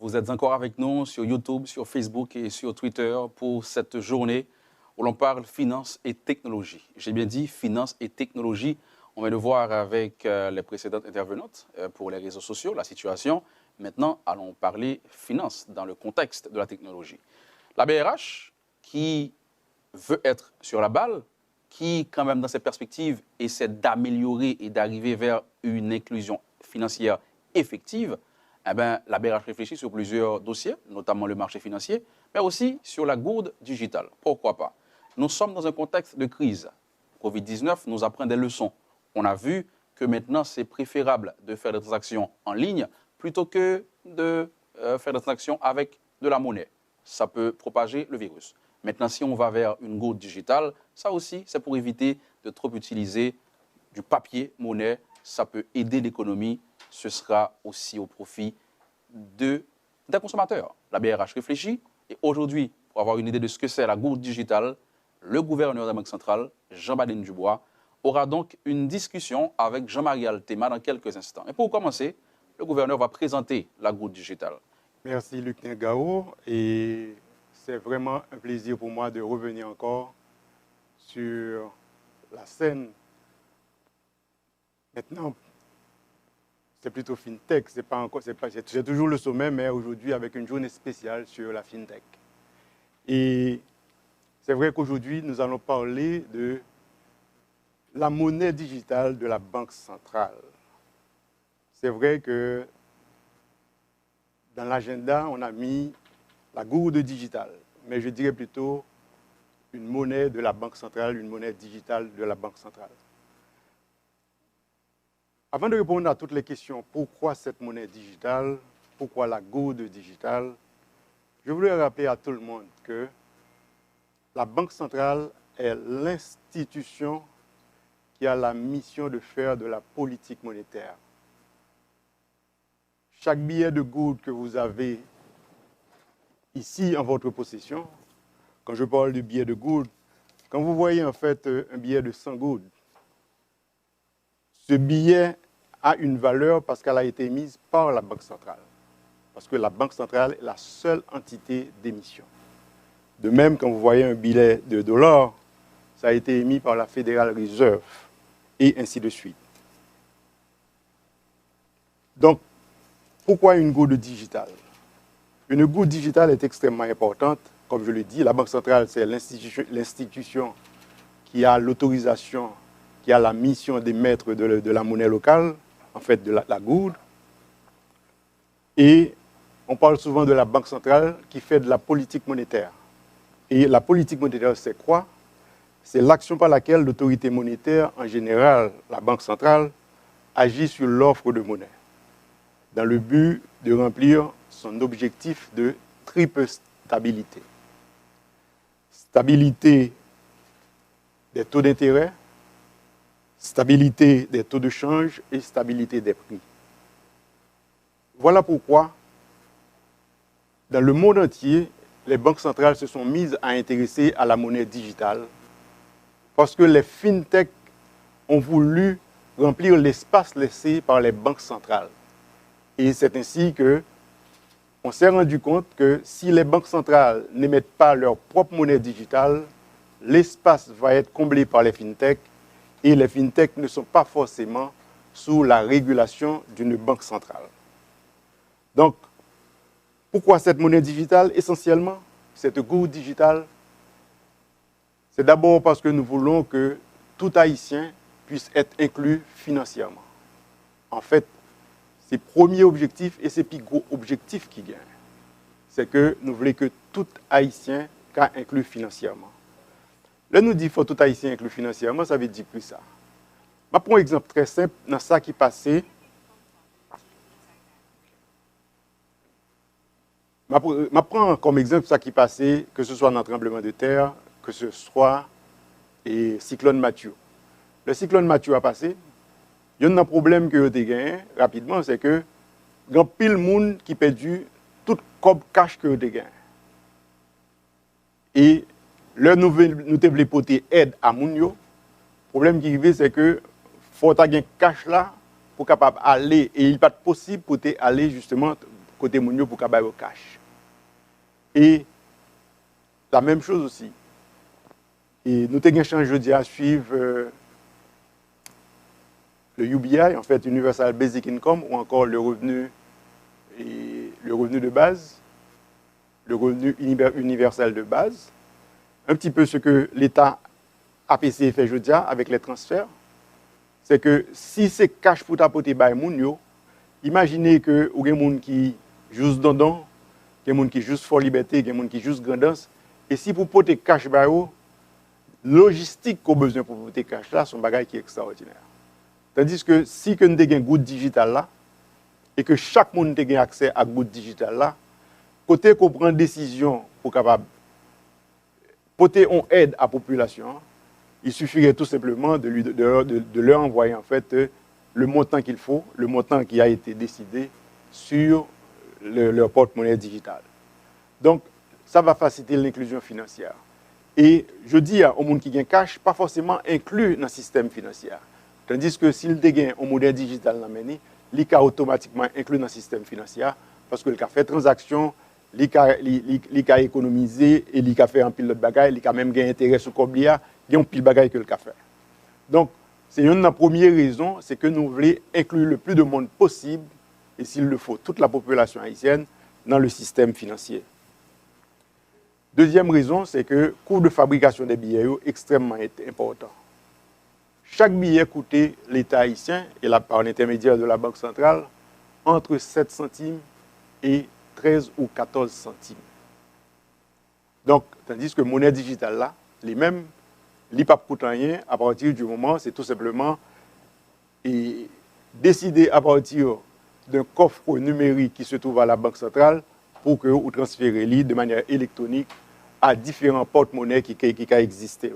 Vous êtes encore avec nous sur YouTube, sur Facebook et sur Twitter pour cette journée où l'on parle finance et technologie. J'ai bien dit finance et technologie. On vient de voir avec les précédentes intervenantes pour les réseaux sociaux la situation. Maintenant, allons parler finance dans le contexte de la technologie. La BRH, qui veut être sur la balle, qui, quand même, dans ses perspectives, essaie d'améliorer et d'arriver vers une inclusion financière effective, eh bien, la BRH réfléchit sur plusieurs dossiers, notamment le marché financier, mais aussi sur la gourde digitale. Pourquoi pas? Nous sommes dans un contexte de crise. Covid-19 nous apprend des leçons. On a vu que maintenant, c'est préférable de faire des transactions en ligne plutôt que de faire des transactions avec de la monnaie. Ça peut propager le virus. Maintenant, si on va vers une gourde digitale, ça aussi, c'est pour éviter de trop utiliser du papier, monnaie. Ça peut aider l'économie. Ce sera aussi au profit des consommateurs. La BRH réfléchit et aujourd'hui, pour avoir une idée de ce que c'est la gourde digitale, le gouverneur de la Banque centrale, Jean-Badène Dubois, aura donc une discussion avec Jean-Marie Altema dans quelques instants. Et pour commencer, le gouverneur va présenter la gourde digitale. Merci Luc Ngao, et c'est vraiment un plaisir pour moi de revenir encore sur la scène. Maintenant, c'est plutôt FinTech, c'est toujours le sommet, mais aujourd'hui avec une journée spéciale sur la FinTech. Et c'est vrai qu'aujourd'hui, nous allons parler de la monnaie digitale de la Banque centrale. C'est vrai que dans l'agenda, on a mis la gourde digitale, mais je dirais plutôt une monnaie de la Banque centrale, une monnaie digitale de la Banque centrale. Avant de répondre à toutes les questions, pourquoi cette monnaie digitale, pourquoi la gourde digitale, je voulais rappeler à tout le monde que la Banque centrale est l'institution qui a la mission de faire de la politique monétaire. Chaque billet de gourde que vous avez ici en votre possession, quand je parle de billet de gourde, quand vous voyez en fait un billet de 100 gourdes, ce billet a une valeur parce qu'elle a été émise par la Banque centrale. Parce que la Banque centrale est la seule entité d'émission. De même, quand vous voyez un billet de $, ça a été émis par la Federal Reserve, et ainsi de suite. Donc, pourquoi une gourde digitale? Une gourde digitale est extrêmement importante. Comme je le dis, la Banque centrale, c'est l'institution qui a l'autorisation, qui a la mission d'émettre de la monnaie locale, en fait de la gourde. Et on parle souvent de la Banque centrale qui fait de la politique monétaire. Et la politique monétaire, c'est quoi? C'est l'action par laquelle l'autorité monétaire, en général, la Banque centrale, agit sur l'offre de monnaie, dans le but de remplir son objectif de triple stabilité. Stabilité des taux d'intérêt, stabilité des taux de change et stabilité des prix. Voilà pourquoi, dans le monde entier, les banques centrales se sont mises à intéresser à la monnaie digitale parce que les FinTech ont voulu remplir l'espace laissé par les banques centrales. Et c'est ainsi qu'on s'est rendu compte que si les banques centrales n'émettent pas leur propre monnaie digitale, l'espace va être comblé par les FinTech et les FinTech ne sont pas forcément sous la régulation d'une banque centrale. Donc, pourquoi cette monnaie digitale? Essentiellement, cette gourde digitale, c'est d'abord parce que nous voulons que tout Haïtien puisse être inclus financièrement. En fait, c'est le premier objectif et c'est le plus gros objectif qui gagne. C'est que nous voulons que tout Haïtien soit inclus financièrement. Là, nous disons que tout Haïtien inclus financièrement, ça veut dire plus ça. Je prends un exemple très simple dans ça qui passait. Je prends comme exemple ça qui passait, que ce soit dans le tremblement de terre, que ce soit le cyclone Mathieu. Le cyclone Mathieu a passé. Il y a un problème que vous avez gagné rapidement, c'est que il y a pile de monde qui a perdu tout le cash que vous avez gagné. Et là, nous devons porter aide à Mounio. Le problème qui arrive, c'est que faut avoir un cash là pour capable aller et il n'est pas possible pour aller justement côté mounio pour qu'il cash. Et la même chose aussi. Et nous avons changé jeudi à suivre le UBI, en fait, Universal Basic Income, ou encore le revenu de base, le revenu universel de base. Un petit peu ce que l'État APC fait jeudi avec les transferts, c'est que si c'est cash pour t'apporter par moun, imaginez que vous avez des gens qui juste dandon, des gens qui juste fort liberté, des gens qui juste grandance, et si vous portez cash par eux, logistique qu'on a besoin pour porter cash là, c'est un bagage qui est extraordinaire. Tandis que si nous avons un goutte digital là, et que chaque monde a accès à goutte digital là, côté qu'on prend décision pour capable porter on aide à la population, il suffirait tout simplement de leur envoyer en fait le montant qu'il faut, le montant qui a été décidé sur leur porte-monnaie digital. Donc, ça va faciliter l'inclusion financière. Et je dis aux gens qui gagnent cash, pas forcément inclus dans le système financier. Tandis que s'il gagne un modèle digital, il est automatiquement inclus dans le système financier parce qu'il a fait transaction, il a économisé et il a fait un pile de bagages, il a même gagné intérêt sur le il y a un pile de bagages que le fait. Donc, c'est une des premières raisons, c'est que nous voulons inclure le plus de monde possible, et s'il le faut, toute la population haïtienne, dans le système financier. Deuxième raison, c'est que le coût de fabrication des billets est extrêmement important. Chaque billet coûtait l'État haïtien, et là, par l'intermédiaire de la Banque centrale, entre 7 centimes et 13 ou 14 centimes. Donc, tandis que monnaie digitale, là, les mêmes, les pas coûtent rien à partir du moment, c'est tout simplement décider à partir d'un coffre numérique qui se trouve à la Banque centrale pour que vous transférez de manière électronique à différents porte-monnaies qui existent.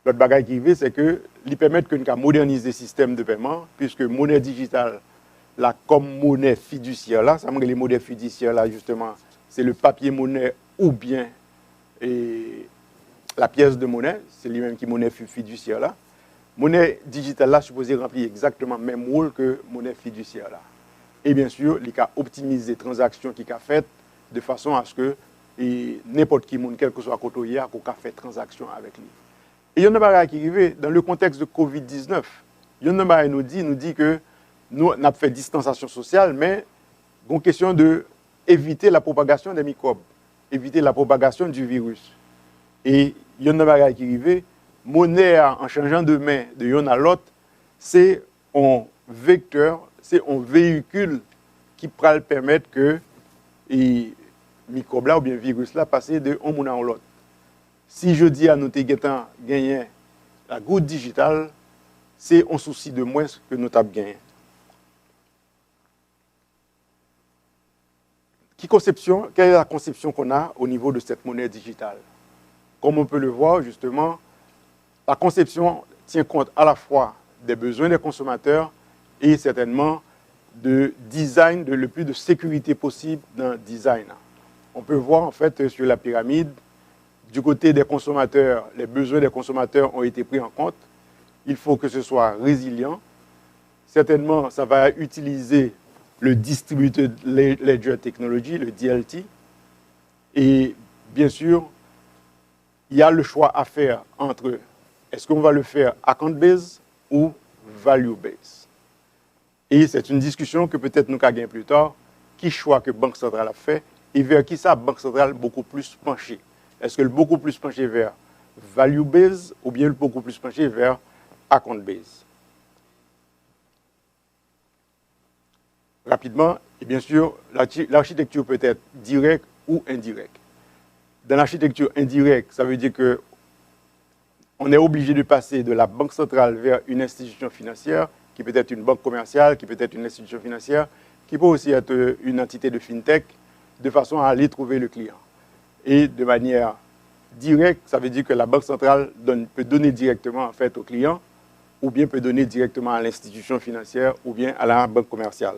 L'autre bagage qui arrive, c'est que ils permettent que nous moderniser le système de paiement, puisque monnaie digitale, là, comme monnaie fiduciaire, là, ça me les monnaies fiduciaires, là, justement, c'est le papier monnaie ou bien la pièce de monnaie, c'est lui-même qui est monnaie fiduciaire, là. Monnaie digitale, là, supposé remplir exactement le même rôle que monnaie fiduciaire, là. Et bien sûr, il a optimisé les transactions qu'il a faites de façon à ce que n'importe qui, quel que soit côté hier, qu'on a fait transaction avec lui. Et il y a un qui arrive dans le contexte de Covid-19. Il y a un nous dit que nous avons fait distanciation sociale, mais il y a une question d'éviter la propagation des microbes, éviter la propagation du virus. Et il y a un qui arrive, monnaie en changeant de main de l'un à l'autre, c'est un vecteur, c'est un véhicule qui peut permettre que les microbes là ou bien virus là passent de un monde à l'autre. Si je dis à nous gagner la goutte digitale, c'est un souci de moins que nous avons gagné. Quelle est la conception qu'on a au niveau de cette monnaie digitale? Comme on peut le voir, justement, la conception tient compte à la fois des besoins des consommateurs et certainement de design, de le plus de sécurité possible dans le design. On peut voir en fait sur la pyramide, du côté des consommateurs, les besoins des consommateurs ont été pris en compte. Il faut que ce soit résilient. Certainement, ça va utiliser le Distributed Ledger Technology, le DLT. Et bien sûr, il y a le choix à faire entre est-ce qu'on va le faire account-based ou value-based. Et c'est une discussion que peut-être nous allons gagner plus tard. Qui choix que la Banque centrale a fait et vers qui ça la Banque centrale beaucoup plus penchée. Est-ce qu'elle est beaucoup plus penchée vers value-based ou bien beaucoup plus penchée vers account-based? Rapidement, et bien sûr, l'architecture peut être directe ou indirecte. Dans l'architecture indirecte, ça veut dire que on est obligé de passer de la banque centrale vers une institution financière, qui peut être une banque commerciale, qui peut être une institution financière, qui peut aussi être une entité de fintech, de façon à aller trouver le client. Et de manière directe, ça veut dire que la banque centrale peut donner directement en fait au client, ou bien peut donner directement à l'institution financière, ou bien à la banque commerciale.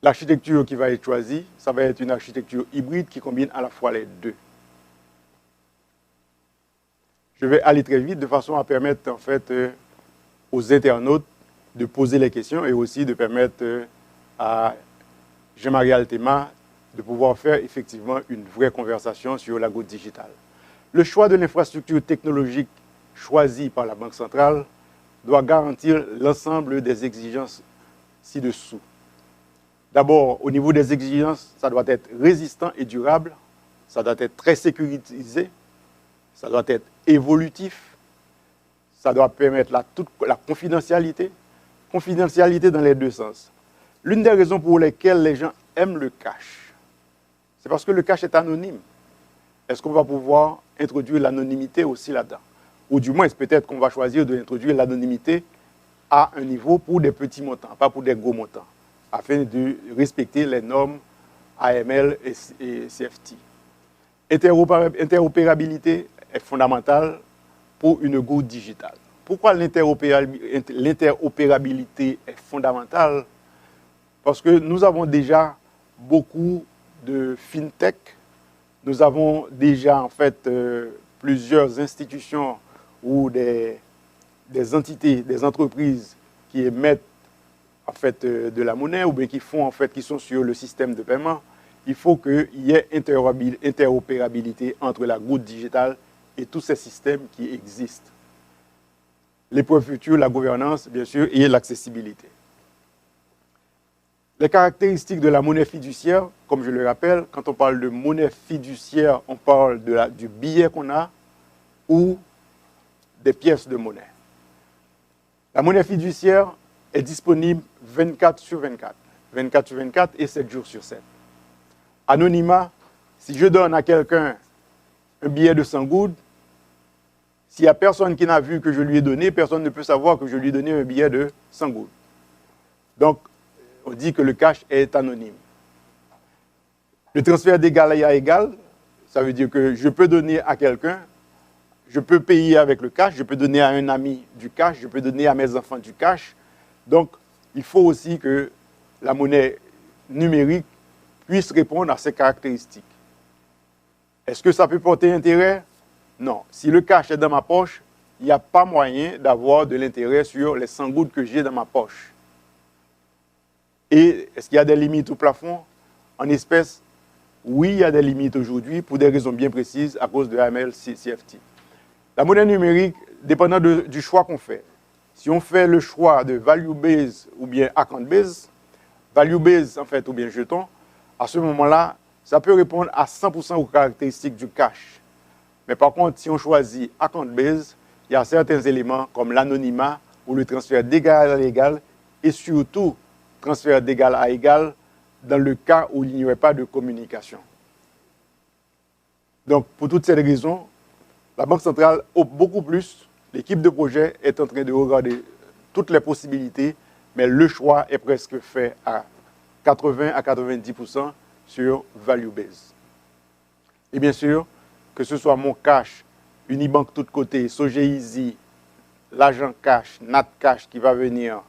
L'architecture qui va être choisie, ça va être une architecture hybride qui combine à la fois les deux. Je vais aller très vite de façon à permettre en fait aux internautes de poser les questions et aussi de permettre à Jean-Marie Altema de pouvoir faire effectivement une vraie conversation sur la goutte digitale. Le choix de l'infrastructure technologique choisie par la Banque centrale doit garantir l'ensemble des exigences ci-dessous. D'abord, au niveau des exigences, ça doit être résistant et durable, ça doit être très sécurisé, ça doit être évolutif, ça doit permettre toute la confidentialité dans les deux sens. L'une des raisons pour lesquelles les gens aiment le cash, c'est parce que le cash est anonyme. Est-ce qu'on va pouvoir introduire l'anonymité aussi là-dedans? Ou du moins, peut-être qu'on va choisir d'introduire l'anonymité à un niveau pour des petits montants, pas pour des gros montants, afin de respecter les normes AML et CFT. Interopérabilité est fondamentale pour une goutte digitale. Pourquoi l'interopérabilité est fondamentale? Parce que nous avons déjà beaucoup de fintech, nous avons déjà en fait plusieurs institutions ou des entités, des entreprises qui émettent en fait de la monnaie ou bien qui sont sur le système de paiement. Il faut qu'il y ait interopérabilité entre la goutte digitale et tous ces systèmes qui existent. L'épreuve future, la gouvernance, bien sûr, et l'accessibilité. Les caractéristiques de la monnaie fiduciaire, comme je le rappelle, quand on parle de monnaie fiduciaire, on parle du billet qu'on a ou des pièces de monnaie. La monnaie fiduciaire est disponible 24 sur 24. 24 sur 24 et 7 jours sur 7. Anonymat, si je donne à quelqu'un un billet de 100 gouttes, s'il n'y a personne qui n'a vu que je lui ai donné, personne ne peut savoir que je lui ai donné un billet de 100 gouttes. Donc, on dit que le cash est anonyme. Le transfert d'égal à égal, ça veut dire que je peux donner à quelqu'un, je peux payer avec le cash, je peux donner à un ami du cash, je peux donner à mes enfants du cash. Donc, il faut aussi que la monnaie numérique puisse répondre à ces caractéristiques. Est-ce que ça peut porter intérêt? Non. Si le cash est dans ma poche, il n'y a pas moyen d'avoir de l'intérêt sur les 100 gouttes que j'ai dans ma poche. Et est-ce qu'il y a des limites au plafond? En espèces, oui, il y a des limites aujourd'hui pour des raisons bien précises à cause de AML CFT. La monnaie numérique, dépendant du choix qu'on fait. Si on fait le choix de value-based ou bien account-based, value-based en fait ou bien jeton, à ce moment-là, ça peut répondre à 100% aux caractéristiques du cash. Mais par contre, si on choisit account-based, il y a certains éléments comme l'anonymat ou le transfert d'égal à égal et surtout transfert d'égal à égal dans le cas où il n'y aurait pas de communication. Donc, pour toutes ces raisons, la Banque centrale opte beaucoup plus. L'équipe de projet est en train de regarder toutes les possibilités, mais le choix est presque fait à 80 à 90% sur value base. Et bien sûr, que ce soit mon cash, Unibank tout côté, Sogeizi, l'agent cash, Nat Cash qui va venir,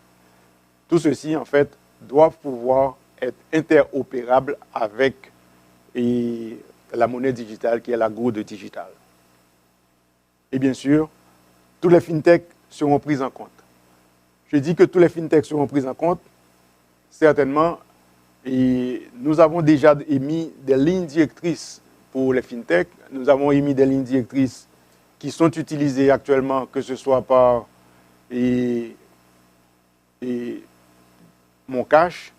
tout ceci en fait doivent pouvoir être interopérables avec la monnaie digitale qui est la goutte digitale. Et bien sûr, tous les fintechs seront pris en compte. Je dis que tous les fintechs seront pris en compte, certainement, et nous avons déjà émis des lignes directrices pour les fintechs. Nous avons émis des lignes directrices qui sont utilisées actuellement, que ce soit par Mon Cash,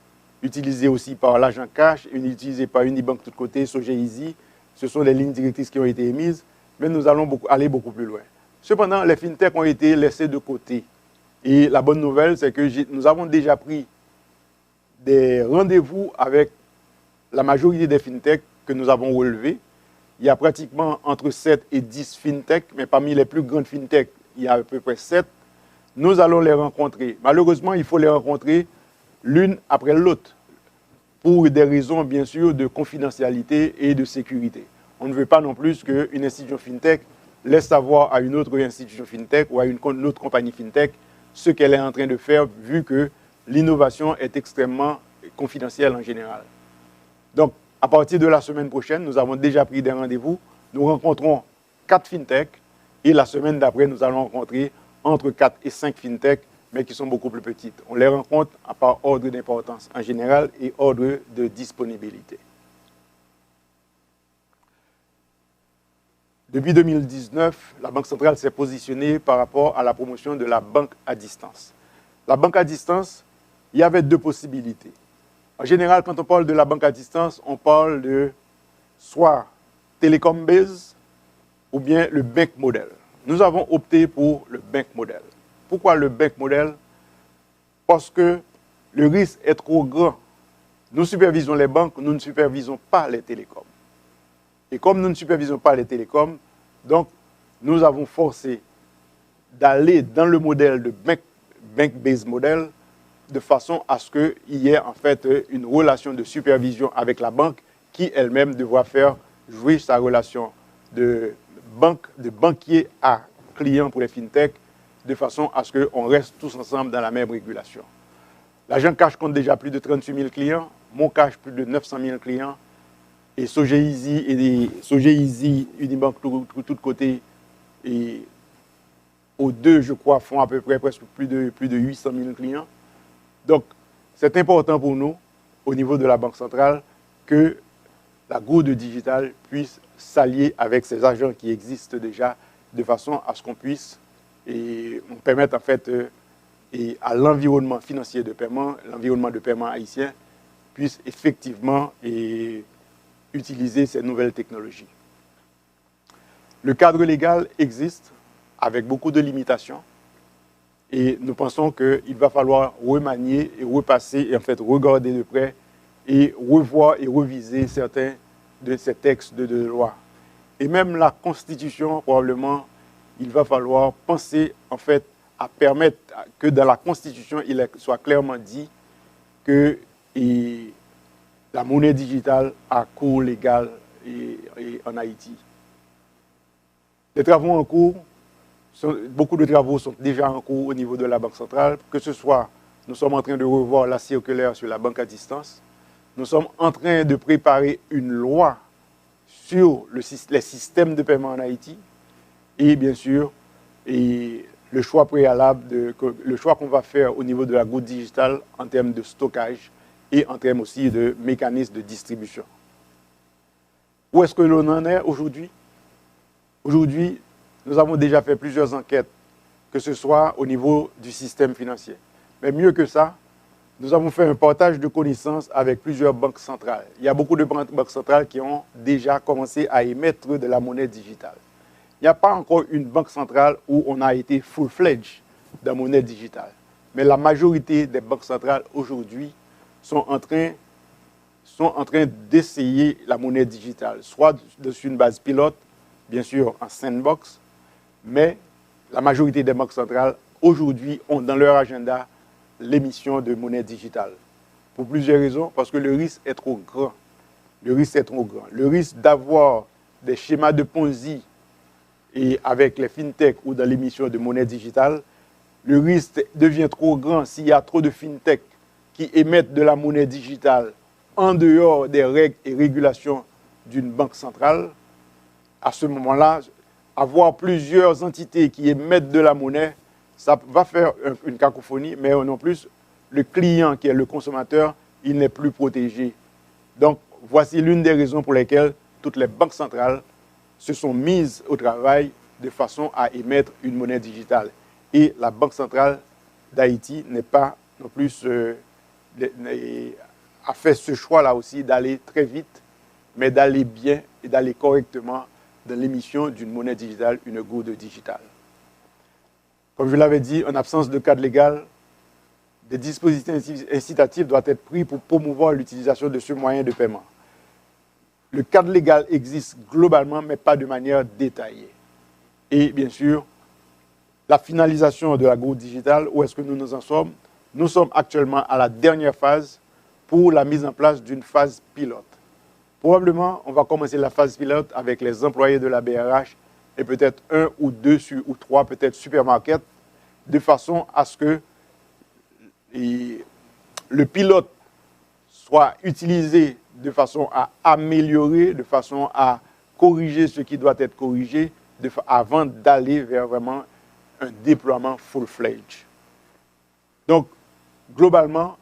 utilisé aussi par l'agent Cash, utilisé par Unibank tout côté, Sogeizi. Ce sont des lignes directrices qui ont été émises, mais nous allons aller beaucoup plus loin. Cependant, les fintechs ont été laissés de côté. Et la bonne nouvelle, c'est que nous avons déjà pris des rendez-vous avec la majorité des fintechs que nous avons relevés. Il y a pratiquement entre 7 et 10 fintechs, mais parmi les plus grandes fintechs, il y a à peu près 7. Nous allons les rencontrer. Malheureusement, il faut les rencontrer l'une après l'autre, pour des raisons, bien sûr, de confidentialité et de sécurité. On ne veut pas non plus qu'une institution fintech laisse savoir à une autre institution fintech ou à une autre compagnie fintech ce qu'elle est en train de faire, vu que l'innovation est extrêmement confidentielle en général. Donc, à partir de la semaine prochaine, nous avons déjà pris des rendez-vous. Nous rencontrons 4 fintechs et la semaine d'après, nous allons rencontrer entre 4 et 5 fintechs mais qui sont beaucoup plus petites. On les rencontre par ordre d'importance en général et ordre de disponibilité. Depuis 2019, la Banque centrale s'est positionnée par rapport à la promotion de la banque à distance. La banque à distance, il y avait deux possibilités. En général, quand on parle de la banque à distance, on parle de soit Telecom Base ou bien le bank model. Nous avons opté pour le bank model. Pourquoi le bank model? Parce que le risque est trop grand. Nous supervisons les banques, nous ne supervisons pas les télécoms. Et comme nous ne supervisons pas les télécoms, donc nous avons forcé d'aller dans le modèle de bank-based model de façon à ce qu'il y ait en fait une relation de supervision avec la banque qui elle-même devra faire jouer sa relation de banquier à client pour les fintech de façon à ce qu'on reste tous ensemble dans la même régulation. L'agent Cash compte déjà plus de 38 000 clients, Mon Cash plus de 900 000 clients, et Sogei Unibank tout côté, et aux deux, je crois, font à peu près presque plus de 800 000 clients. Donc, c'est important pour nous, au niveau de la Banque centrale, que la Gourde Digital puisse s'allier avec ces agents qui existent déjà, de façon à ce qu'on puisse et on permette en fait et à l'environnement financier de paiement, l'environnement de paiement haïtien, puisse effectivement utiliser ces nouvelles technologies. Le cadre légal existe avec beaucoup de limitations et nous pensons qu'il va falloir remanier et repasser et en fait regarder de près et revoir et reviser certains de ces textes de loi. Et même la Constitution, probablement, il va falloir penser en fait à permettre que dans la Constitution, il soit clairement dit que la monnaie digitale a cours légal en Haïti. Les travaux en cours, beaucoup de travaux sont déjà en cours au niveau de la Banque centrale, que ce soit, nous sommes en train de revoir la circulaire sur la banque à distance, nous sommes en train de préparer une loi sur les systèmes de paiement en Haïti et bien sûr le choix préalable, le choix qu'on va faire au niveau de la goutte digitale en termes de stockage et en termes aussi de mécanismes de distribution. Où est-ce que l'on en est aujourd'hui? Aujourd'hui, nous avons déjà fait plusieurs enquêtes, que ce soit au niveau du système financier. Mais mieux que ça, nous avons fait un partage de connaissances avec plusieurs banques centrales. Il y a beaucoup de banques centrales qui ont déjà commencé à émettre de la monnaie digitale. Il n'y a pas encore une banque centrale où on a été full-fledged dans la monnaie digitale. Mais la majorité des banques centrales aujourd'hui sont en train d'essayer la monnaie digitale, soit sur une base pilote, bien sûr en sandbox, mais la majorité des banques centrales aujourd'hui ont dans leur agenda l'émission de monnaie digitale. Pour plusieurs raisons, parce que le risque est trop grand. Le risque est trop grand. Le risque d'avoir des schémas de Ponzi et avec les fintech ou dans l'émission de monnaie digitale, le risque devient trop grand s'il y a trop de fintech qui émettent de la monnaie digitale en dehors des règles et régulations d'une banque centrale. À ce moment-là, avoir plusieurs entités qui émettent de la monnaie, ça va faire une cacophonie, mais non plus, le client qui est le consommateur, il n'est plus protégé. Donc, voici l'une des raisons pour lesquelles toutes les banques centrales se sont mises au travail de façon à émettre une monnaie digitale. Et la Banque centrale d'Haïti n'est pas non plus a fait ce choix-là aussi d'aller très vite, mais d'aller bien et d'aller correctement dans l'émission d'une monnaie digitale, une gourde digitale. Comme je l'avais dit, en absence de cadre légal, des dispositifs incitatifs doivent être pris pour promouvoir l'utilisation de ce moyen de paiement. Le cadre légal existe globalement, mais pas de manière détaillée. Et bien sûr, la finalisation de la gourde digitale, où est-ce que nous en sommes? Nous sommes actuellement à la dernière phase pour la mise en place d'une phase pilote. Probablement, on va commencer la phase pilote avec les employés de la BRH et peut-être 1 ou 2 ou 3, peut-être supermarkets, de façon à ce que le pilote soit utilisé de façon à améliorer, de façon à corriger ce qui doit être corrigé, avant d'aller vers vraiment un déploiement full-fledged. Donc, globalement,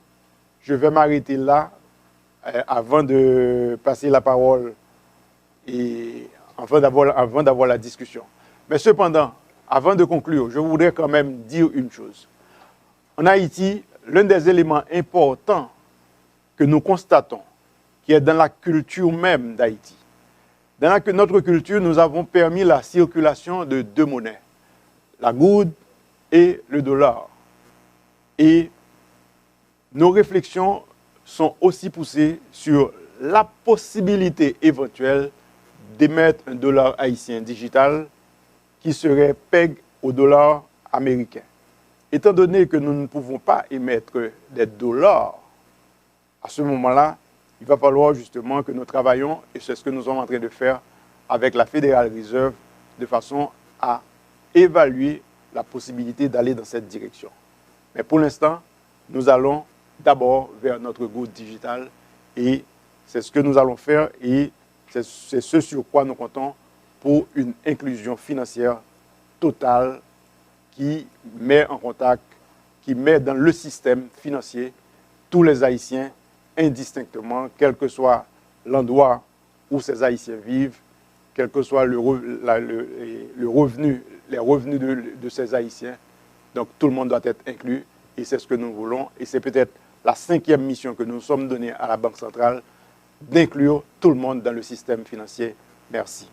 je vais m'arrêter là avant de passer la parole et avant d'avoir la discussion. Mais cependant, avant de conclure, je voudrais quand même dire une chose. En Haïti, l'un des éléments importants que nous constatons, qui est dans la culture même d'Haïti, dans notre culture, nous avons permis la circulation de deux monnaies, la goude et le dollar. Et nos réflexions sont aussi poussées sur la possibilité éventuelle d'émettre un dollar haïtien digital qui serait peg au dollar américain. Étant donné que nous ne pouvons pas émettre des dollars, à ce moment-là, il va falloir justement que nous travaillions, et c'est ce que nous sommes en train de faire avec la Federal Reserve, de façon à évaluer la possibilité d'aller dans cette direction. Mais pour l'instant, nous allons d'abord vers notre goutte digitale et c'est ce que nous allons faire et c'est ce sur quoi nous comptons pour une inclusion financière totale qui met en contact, qui met dans le système financier tous les Haïtiens indistinctement, quel que soit l'endroit où ces Haïtiens vivent, quel que soit le revenu, les revenus de ces Haïtiens. Donc tout le monde doit être inclus et c'est ce que nous voulons. Et c'est peut-être la 5e mission que nous sommes donnée à la Banque centrale, d'inclure tout le monde dans le système financier. Merci.